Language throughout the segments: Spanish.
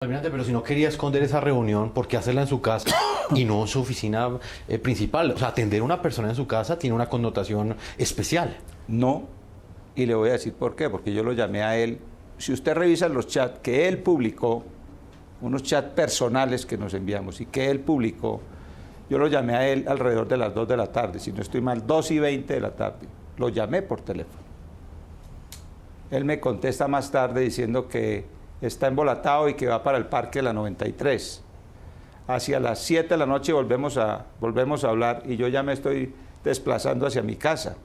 Almirante, pero si no quería esconder esa reunión, ¿por qué hacerla en su casa y no en su oficina principal? O sea, atender a una persona en su casa tiene una connotación especial. No, y le voy a decir por qué, porque yo lo llamé a él. Si usted revisa los chats que él publicó, unos chats personales que nos enviamos y que él publicó, yo lo llamé a él alrededor de las 2 de la tarde, si no estoy mal, 2:20 de la tarde. Lo llamé por teléfono. Él me contesta más tarde diciendo que está embolatado y que va para el parque de la 93. Hacia las 7 de la noche volvemos a hablar y yo ya me estoy desplazando hacia mi casa.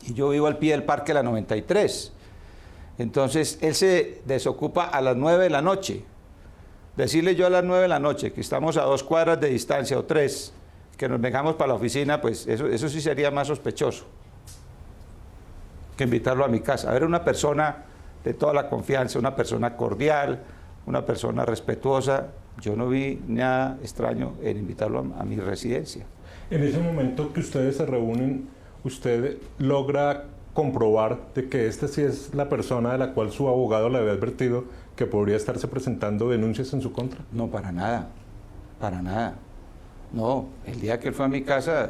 Y yo vivo al pie del parque de la 93. Entonces, él se desocupa a las 9 de la noche. Decirle yo a las 9 de la noche que estamos a 2 cuadras de distancia o 3, que nos vengamos para la oficina, pues eso sí sería más sospechoso que invitarlo a mi casa. A ver, una persona de toda la confianza, una persona cordial, una persona respetuosa, yo no vi nada extraño en invitarlo a mi residencia. En ese momento que ustedes se reúnen, ¿usted logra comprobar de que esta sí es la persona de la cual su abogado le había advertido que podría estarse presentando denuncias en su contra? No, para nada, para nada. No, el día que él fue a mi casa,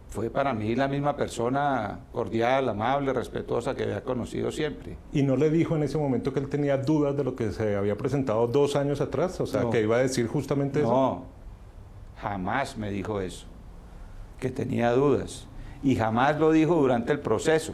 fue para mí la misma persona cordial, amable, respetuosa que había conocido siempre. ¿Y no le dijo en ese momento que él tenía dudas de lo que se había presentado 2 años atrás? O sea, No. que iba a decir justamente eso. No, jamás me dijo eso, que tenía dudas. Y jamás lo dijo durante el proceso.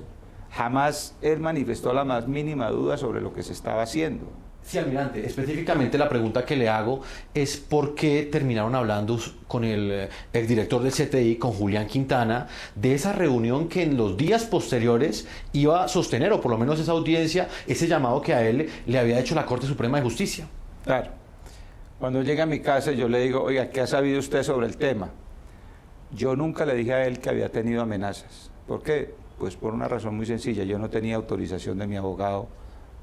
Jamás él manifestó la más mínima duda sobre lo que se estaba haciendo. Sí, almirante, específicamente la pregunta que le hago es por qué terminaron hablando con el director del CTI, con Julián Quintana, de esa reunión que en los días posteriores iba a sostener, o por lo menos esa audiencia, ese llamado que a él le había hecho la Corte Suprema de Justicia. Claro. Cuando llega a mi casa yo le digo, oiga, ¿qué ha sabido usted sobre el tema? Yo nunca le dije a él que había tenido amenazas. ¿Por qué? Pues por una razón muy sencilla. Yo no tenía autorización de mi abogado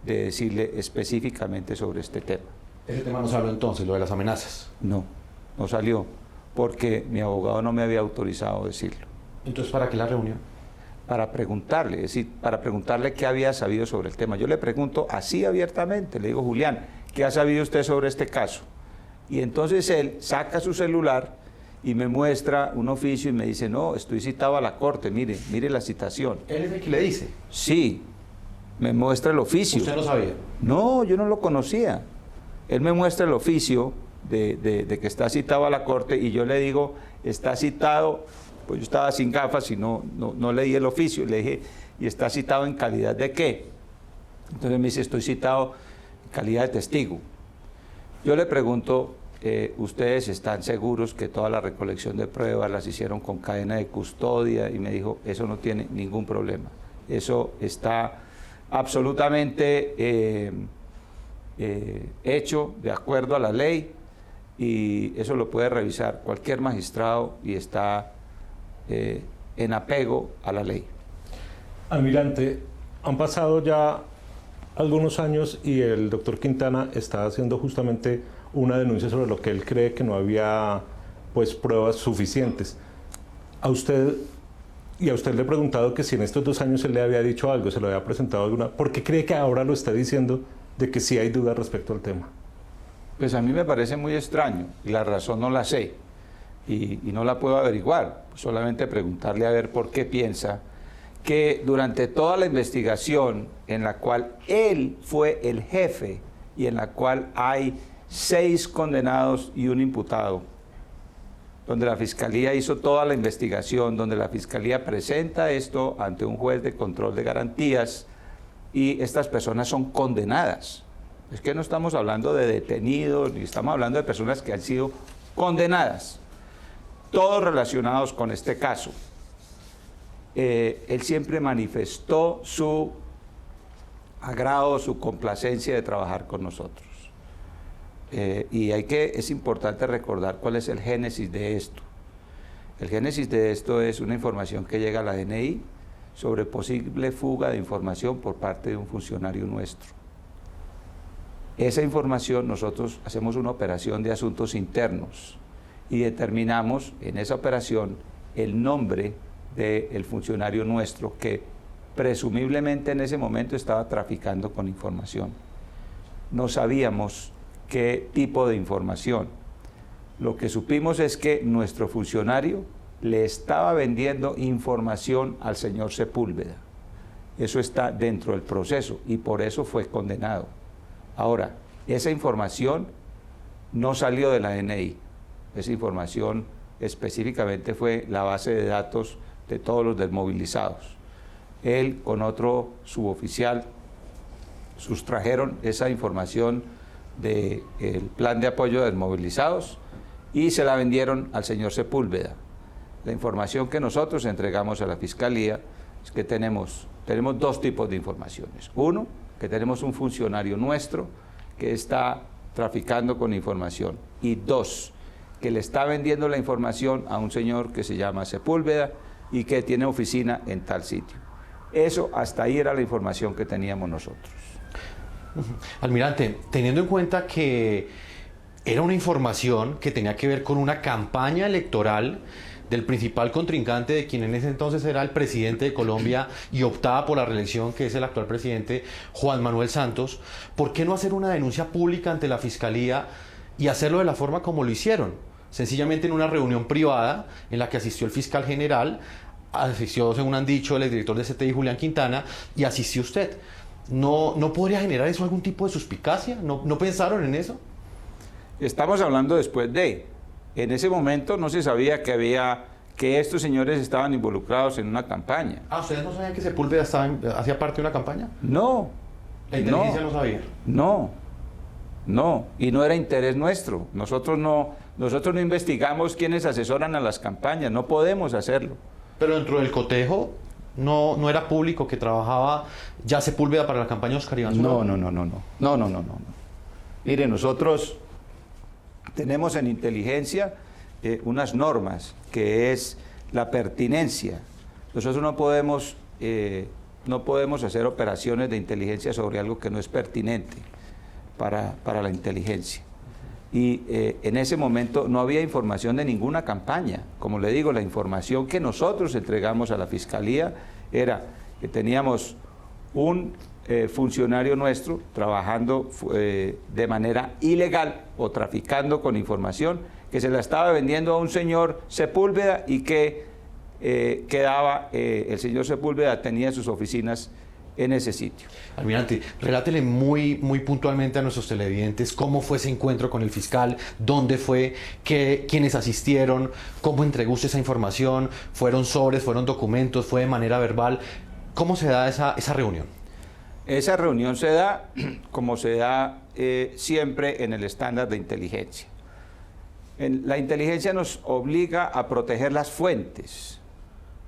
de decirle específicamente sobre este tema. Ese tema no se habló entonces, lo de las amenazas. No, no salió, porque mi abogado no me había autorizado a decirlo. Entonces, ¿para qué la reunión? Para preguntarle, es decir, para preguntarle qué había sabido sobre el tema. Yo le pregunto así abiertamente, le digo, Julián, ¿qué ha sabido usted sobre este caso? Y entonces él saca su celular y me muestra un oficio y me dice, no, estoy citado a la corte, mire la citación. ¿Él es el que le dice? Sí, me muestra el oficio. ¿Usted lo sabía? No, yo no lo conocía. Él me muestra el oficio de que está citado a la corte y yo le digo, está citado, pues yo estaba sin gafas y no leí el oficio. Le dije, ¿y está citado en calidad de qué? Entonces me dice, estoy citado en calidad de testigo. Yo le pregunto, ¿ustedes están seguros que toda la recolección de pruebas las hicieron con cadena de custodia? Y me dijo, eso no tiene ningún problema. Eso está absolutamente hecho de acuerdo a la ley y eso lo puede revisar cualquier magistrado y está en apego a la ley. Almirante, han pasado ya algunos años y el doctor Quintana está haciendo justamente una denuncia sobre lo que él cree que no había pues pruebas suficientes. A usted le he preguntado que si en estos 2 años él le había dicho algo, se lo había presentado alguna. ¿Por qué cree que ahora lo está diciendo de que sí hay dudas respecto al tema? Pues a mí me parece muy extraño y la razón no la sé y no la puedo averiguar. Solamente preguntarle a ver por qué piensa que durante toda la investigación en la cual él fue el jefe y en la cual hay 6 condenados y un imputado, donde la Fiscalía hizo toda la investigación, donde la Fiscalía presenta esto ante un juez de control de garantías y estas personas son condenadas. Es que no estamos hablando de detenidos, ni estamos hablando de personas que han sido condenadas, todos relacionados con este caso. Él siempre manifestó su agrado, su complacencia de trabajar con nosotros. Y es importante recordar cuál es el génesis de esto. El génesis de esto es una información que llega a la DNI sobre posible fuga de información por parte de un funcionario nuestro. Esa información nosotros hacemos una operación de asuntos internos y determinamos en esa operación el nombre del funcionario nuestro que presumiblemente en ese momento estaba traficando con información. no sabíamos qué tipo de información. Lo que supimos es que nuestro funcionario le estaba vendiendo información al señor Sepúlveda. Eso está dentro del proceso y por eso fue condenado. Ahora, esa información no salió de la DNI. Esa información específicamente fue la base de datos de todos los desmovilizados. Él con otro suboficial sustrajeron esa información del plan de apoyo de desmovilizados y se la vendieron al señor Sepúlveda. La información que nosotros entregamos a la Fiscalía es que tenemos dos tipos de informaciones. Uno, que tenemos un funcionario nuestro que está traficando con información. Y dos, que le está vendiendo la información a un señor que se llama Sepúlveda y que tiene oficina en tal sitio. Eso, hasta ahí era la información que teníamos nosotros. Almirante, teniendo en cuenta que era una información que tenía que ver con una campaña electoral del principal contrincante de quien en ese entonces era el presidente de Colombia y optaba por la reelección, que es el actual presidente Juan Manuel Santos, ¿por qué no hacer una denuncia pública ante la Fiscalía y hacerlo de la forma como lo hicieron? Sencillamente en una reunión privada en la que asistió el fiscal general, asistió, según han dicho, el director de CTI, Julián Quintana, y asistió usted. ¿No podría generar eso algún tipo de suspicacia? ¿No pensaron en eso? Estamos hablando después de... En ese momento no se sabía que estos señores estaban involucrados en una campaña. Ah, ¿ustedes no sabían que Sepúlveda hacía parte de una campaña? No. ¿La inteligencia no sabía? No, y no era interés nuestro. Nosotros no investigamos quiénes asesoran a las campañas, no podemos hacerlo. Pero dentro del cotejo no era público que trabajaba ya Sepúlveda para la campaña Oscar Iván Zuluaga. No. Mire, nosotros tenemos en inteligencia unas normas, que es la pertinencia. Nosotros no podemos hacer operaciones de inteligencia sobre algo que no es pertinente para la inteligencia. Y en ese momento no había información de ninguna campaña. Como le digo, la información que nosotros entregamos a la Fiscalía era que teníamos un funcionario nuestro trabajando de manera ilegal o traficando con información, que se la estaba vendiendo a un señor Sepúlveda y que el señor Sepúlveda tenía sus oficinas en ese sitio. Almirante, relátele muy puntualmente a nuestros televidentes cómo fue ese encuentro con el fiscal, dónde fue, quiénes asistieron, cómo entregó usted esa información, fueron sobres, fueron documentos, fue de manera verbal. ¿Cómo se da esa reunión? Esa reunión se da como se da siempre en el estándar de inteligencia. La inteligencia nos obliga a proteger las fuentes,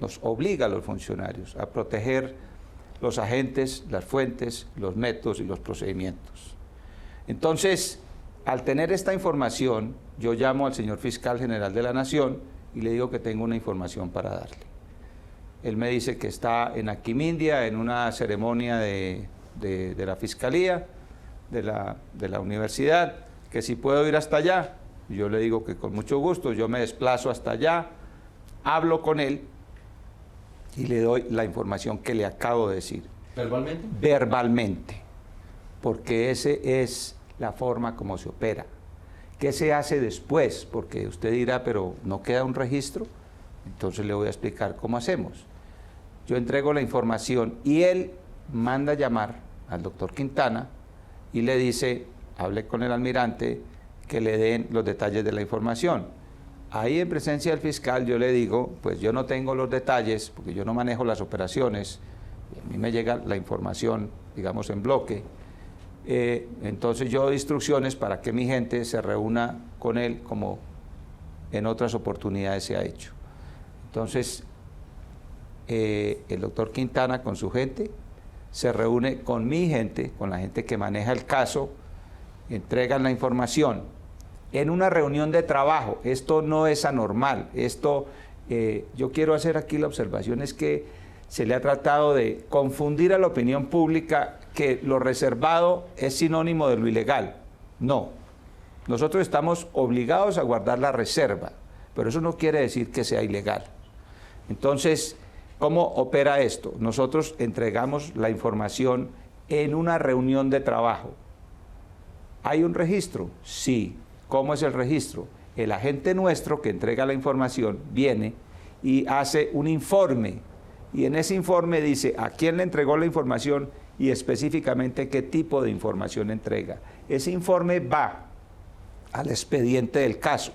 nos obliga a los funcionarios a proteger los agentes, las fuentes, los métodos y los procedimientos. Entonces, al tener esta información, yo llamo al señor fiscal general de la Nación y le digo que tengo una información para darle. Él me dice que está en Aquimindia, en una ceremonia de la Fiscalía, de la universidad, que si puedo ir hasta allá. Yo le digo que con mucho gusto, yo me desplazo hasta allá, hablo con él y le doy la información que le acabo de decir. ¿Verbalmente? Verbalmente, porque esa es la forma como se opera. ¿Qué se hace después? Porque usted dirá, pero ¿no queda un registro? Entonces le voy a explicar cómo hacemos. Yo entrego la información y él manda llamar al doctor Quintana y le dice, hable con el almirante, que le den los detalles de la información. Ahí en presencia del fiscal yo le digo, pues yo no tengo los detalles, porque yo no manejo las operaciones, a mí me llega la información, digamos, en bloque, entonces yo doy instrucciones para que mi gente se reúna con él como en otras oportunidades se ha hecho. Entonces, el doctor Quintana con su gente se reúne con mi gente, con la gente que maneja el caso, entregan la información en una reunión de trabajo. Esto no es anormal. Yo quiero hacer aquí la observación, es que se le ha tratado de confundir a la opinión pública que lo reservado es sinónimo de lo ilegal. No, nosotros estamos obligados a guardar la reserva, pero eso no quiere decir que sea ilegal. Entonces, ¿cómo opera esto? Nosotros entregamos la información en una reunión de trabajo. ¿Hay un registro? Sí. ¿Cómo es el registro? El agente nuestro que entrega la información viene y hace un informe, y en ese informe dice a quién le entregó la información y específicamente qué tipo de información entrega. Ese informe va al expediente del caso.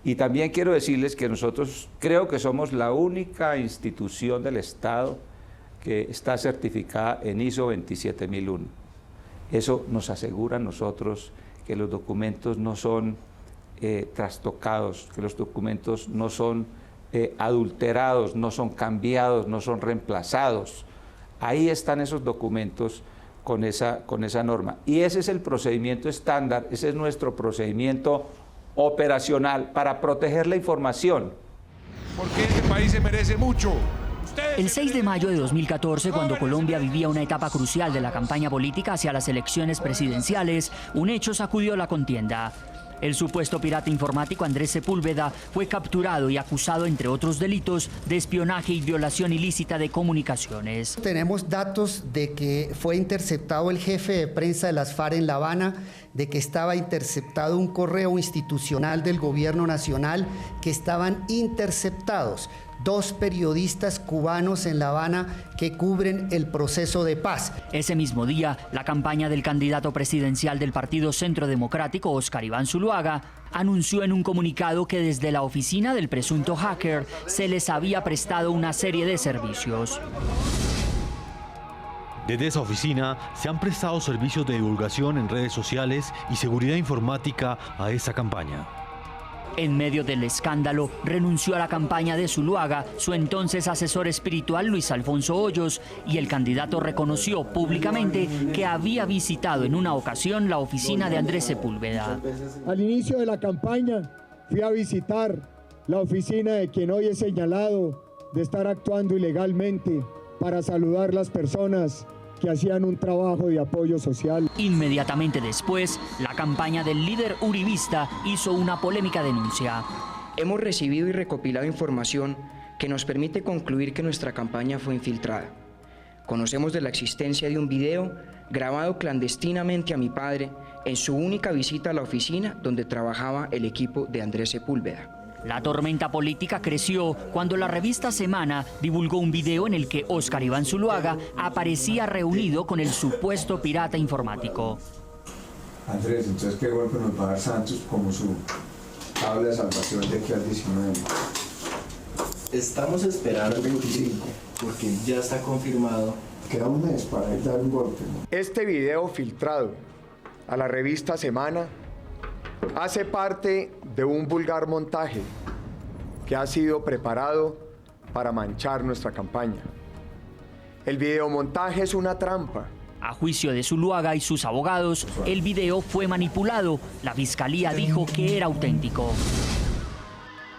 Y también quiero decirles que nosotros creo que somos la única institución del Estado que está certificada en ISO 27001. Eso nos asegura a nosotros que los documentos no son trastocados, que los documentos no son adulterados, no son cambiados, no son reemplazados. Ahí están esos documentos con esa norma. Y ese es el procedimiento estándar, ese es nuestro procedimiento operacional para proteger la información. Porque este país se merece mucho. El 6 de mayo de 2014, cuando Colombia vivía una etapa crucial de la campaña política hacia las elecciones presidenciales, un hecho sacudió la contienda. El supuesto pirata informático Andrés Sepúlveda fue capturado y acusado, entre otros delitos, de espionaje y violación ilícita de comunicaciones. Tenemos datos de que fue interceptado el jefe de prensa de las FARC en La Habana, de que estaba interceptado un correo institucional del gobierno nacional, que estaban interceptados 2 periodistas cubanos en La Habana que cubren el proceso de paz. Ese mismo día, la campaña del candidato presidencial del Partido Centro Democrático, Óscar Iván Zuluaga, anunció en un comunicado que desde la oficina del presunto hacker se les había prestado una serie de servicios. Desde esa oficina se han prestado servicios de divulgación en redes sociales y seguridad informática a esta campaña. En medio del escándalo, renunció a la campaña de Zuluaga su entonces asesor espiritual Luis Alfonso Hoyos, y el candidato reconoció públicamente que había visitado en una ocasión la oficina de Andrés Sepúlveda. Al inicio de la campaña fui a visitar la oficina de quien hoy es señalado de estar actuando ilegalmente para saludar las personas que hacían un trabajo de apoyo social. Inmediatamente después, la campaña del líder uribista hizo una polémica denuncia. Hemos recibido y recopilado información que nos permite concluir que nuestra campaña fue infiltrada. Conocemos de la existencia de un video grabado clandestinamente a mi padre en su única visita a la oficina donde trabajaba el equipo de Andrés Sepúlveda. La tormenta política creció cuando la revista Semana divulgó un video en el que Óscar Iván Zuluaga aparecía reunido con el supuesto pirata informático. Andrés, entonces qué golpe nos va a dar Santos como su tabla de salvación de aquí al 19. Estamos esperando el 25, porque ya está confirmado. Queda un mes para él dar un golpe, ¿no? Este video filtrado a la revista Semana hace parte de un vulgar montaje que ha sido preparado para manchar nuestra campaña. El videomontaje es una trampa. A juicio de Zuluaga y sus abogados, el video fue manipulado. La fiscalía dijo que era auténtico.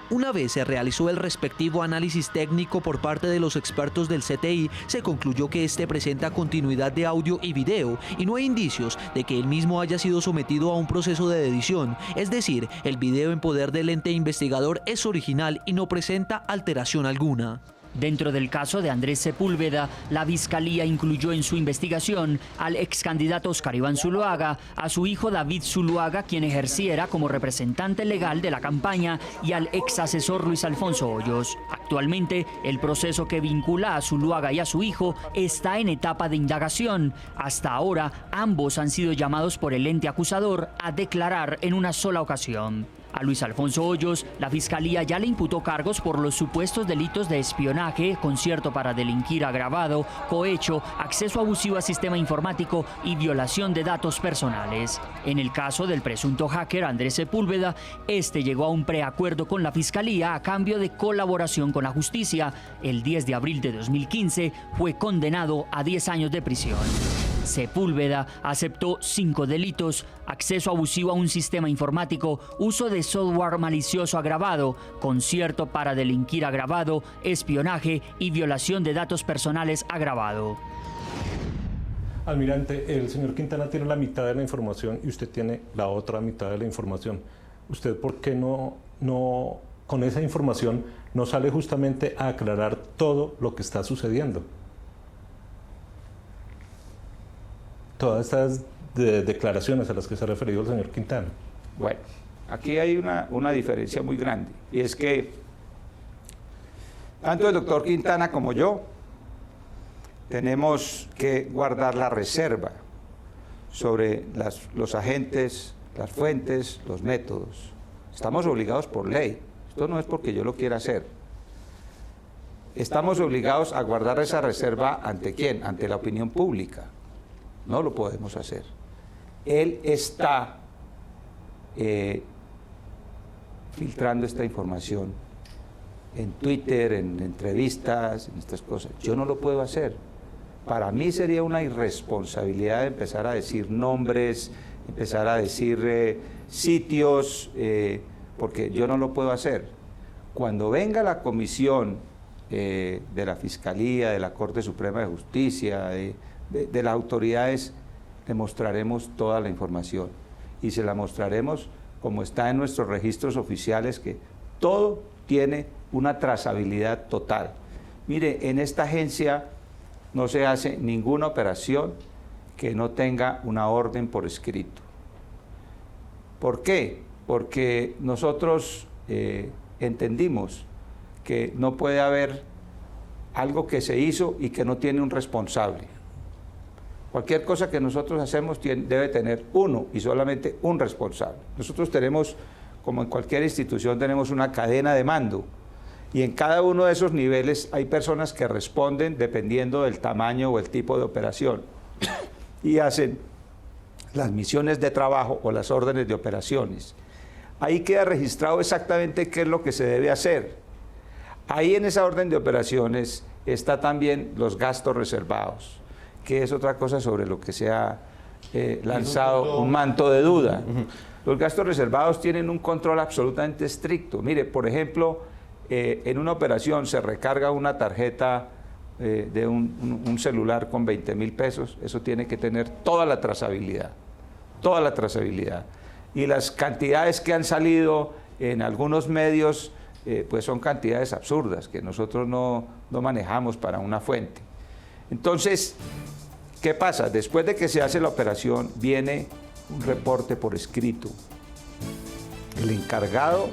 Una vez se realizó el respectivo análisis técnico por parte de los expertos del CTI, se concluyó que este presenta continuidad de audio y video y no hay indicios de que el mismo haya sido sometido a un proceso de edición, es decir, el video en poder del ente investigador es original y no presenta alteración alguna. Dentro del caso de Andrés Sepúlveda, la Fiscalía incluyó en su investigación al ex candidato Óscar Iván Zuluaga, a su hijo David Zuluaga, quien ejerciera como representante legal de la campaña, y al ex asesor Luis Alfonso Hoyos. Actualmente, el proceso que vincula a Zuluaga y a su hijo está en etapa de indagación. Hasta ahora, ambos han sido llamados por el ente acusador a declarar en una sola ocasión. A Luis Alfonso Hoyos, la Fiscalía ya le imputó cargos por los supuestos delitos de espionaje, concierto para delinquir agravado, cohecho, acceso abusivo a sistema informático y violación de datos personales. En el caso del presunto hacker Andrés Sepúlveda, este llegó a un preacuerdo con la Fiscalía a cambio de colaboración con la justicia. El 10 de abril de 2015 fue condenado a 10 años de prisión. Sepúlveda aceptó 5 delitos: acceso abusivo a un sistema informático, uso de software malicioso agravado, concierto para delinquir agravado, espionaje y violación de datos personales agravado. Almirante, el señor Quintana tiene la mitad de la información y usted tiene la otra mitad de la información. ¿Usted por qué no con esa información no sale justamente a aclarar todo lo que está sucediendo? Todas estas declaraciones a las que se ha referido el señor Quintana. Bueno, aquí hay una diferencia muy grande, y es que tanto el doctor Quintana como yo tenemos que guardar la reserva sobre los agentes, las fuentes, los métodos. Estamos obligados por ley. Esto no es porque yo lo quiera hacer. Estamos obligados a guardar esa reserva ¿ante quién? Ante la opinión pública. No lo podemos hacer. Él está filtrando esta información en Twitter, en entrevistas, en estas cosas. Yo no lo puedo hacer. Para mí sería una irresponsabilidad empezar a decir nombres, empezar a decir sitios, porque yo no lo puedo hacer. Cuando venga la comisión de la Fiscalía, de la Corte Suprema de Justicia, de las autoridades, le mostraremos toda la información y se la mostraremos como está en nuestros registros oficiales, que todo tiene una trazabilidad total. Mire, en esta agencia no se hace ninguna operación que no tenga una orden por escrito. ¿Por qué? Porque nosotros entendimos que no puede haber algo que se hizo y que no tiene un responsable. Cualquier cosa que nosotros hacemos debe tener uno y solamente un responsable. Nosotros tenemos, como en cualquier institución, tenemos una cadena de mando, y en cada uno de esos niveles hay personas que responden dependiendo del tamaño o el tipo de operación y hacen las misiones de trabajo o las órdenes de operaciones. Ahí queda registrado exactamente qué es lo que se debe hacer. Ahí en esa orden de operaciones está también los gastos reservados, que es otra cosa sobre lo que se ha lanzado un manto de duda. Los gastos reservados tienen un control absolutamente estricto. Mire, por ejemplo, en una operación se recarga una tarjeta de un celular con 20.000 pesos, eso tiene que tener toda la trazabilidad. Y las cantidades que han salido en algunos medios, pues son cantidades absurdas que nosotros no manejamos para una fuente. Entonces, ¿qué pasa? Después de que se hace la operación, viene un reporte por escrito. El encargado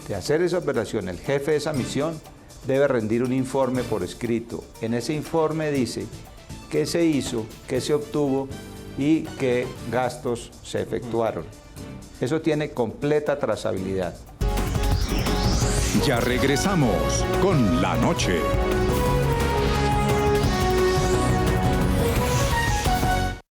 de hacer esa operación, el jefe de esa misión, debe rendir un informe por escrito. En ese informe dice qué se hizo, qué se obtuvo y qué gastos se efectuaron. Eso tiene completa trazabilidad. Ya regresamos con La Noche.